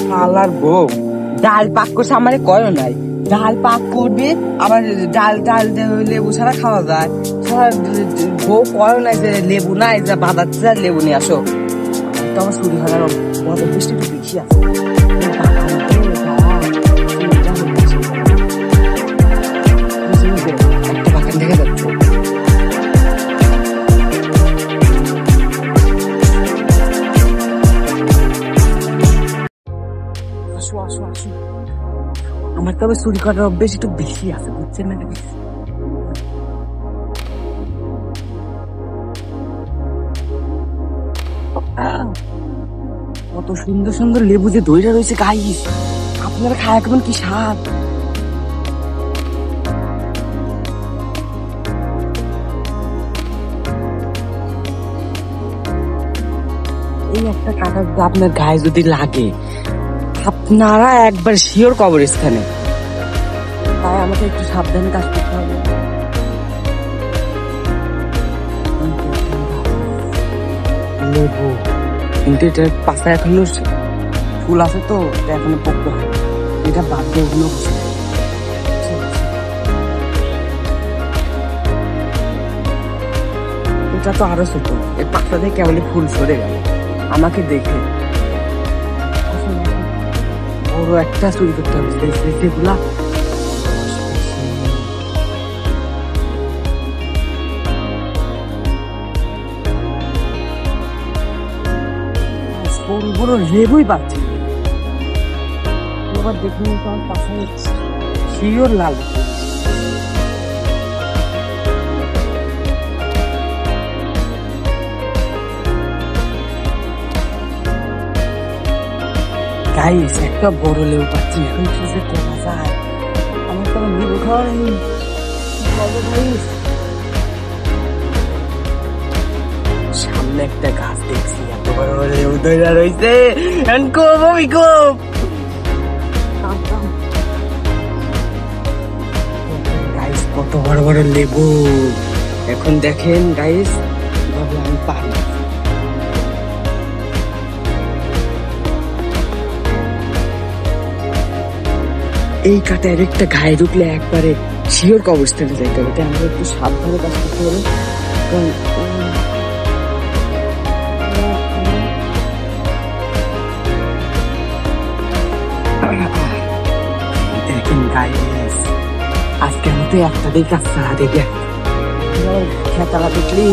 শালার বউ ডাল পাক করছে আমার কয়ও নাই, ডাল পাক করবে আবার ডাল ডাল লেবু ছাড়া খাওয়া যায়, বউ কয়ও নাই যে লেবু নাই যা বাজাচ্ছে লেবু নিয়ে আসো। তো আমার চুরি হওয়ার বড় বৃষ্টি একটু বেশি আছে। একটা বাগান দেখা যাচ্ছে। আসো আসো আসো, আমার তবে চুরি করার অভ্যেস একটু বেশি আছে, বুঝছেন না? কত সুন্দর সুন্দর লেবু যে দইটা রয়েছে গাইস, আপনারা খায় কেমন কি স্বাদ। এই একটা কাটা আপনার গায়ে যদি লাগে আপনারা একবার শিওর কবরস্থানে, তাই আমাকে একটু সাবধানে কাজ করতে হবে। লেবু কিন্তু এটা পাশে এখনো ফুল আছে তো, এটা এখনো পকতে হয়, এটা বাদ দিয়ে ওগুলো এটা তো আরো ছোট, এর পাশা দিয়ে কেবলই ফুল সরে গেল আমাকে দেখে। বড় একটা চুরি করতে হবে সেগুলা। বড় বড় লেবুই পাচ্ছি, এবার দেখুন আমার পাশে শিওর লাল গাইস, একটা বড় লেবু পাচ্ছি, এখন কি যে করা যায়, আমার তো লেবু খাওয়া নেই। সামনে একটা গাছ দেখছি, এত বড় বড় লেবু ধরে রয়েছে, গাইস কত বড় বড় লেবু। এখন দেখেন গাইস কিভাবে আমি পারি। এই কাটার একটা গায়ে ঢুকলে একবারে শিওর কবরস্থানে যাইতে হবে, আমরা একটু সাবধানে কাজ করতে হবে। দেখেন গাইস, আজকের মতো একটা দিকে কাজটা দেখে খেতালা দেখলি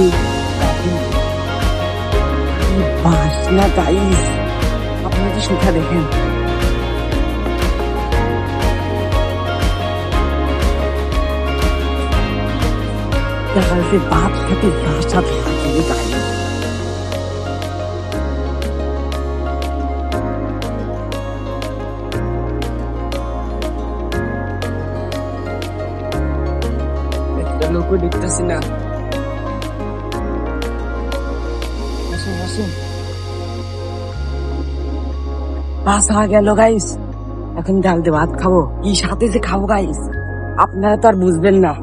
বাস না গাইস, আপনারা কি সুখা দেখেন। দেখা যাচ্ছে বাপ সাথে সাথে লাগিয়ে গাইস। লোকও দেখতেছি না, বাসা গেল গাইস। এখন ডাল দিয়ে ভাত খাবো, কি সাথে যে খাবো গাইস, আপনারা তো আর বুঝবেন না।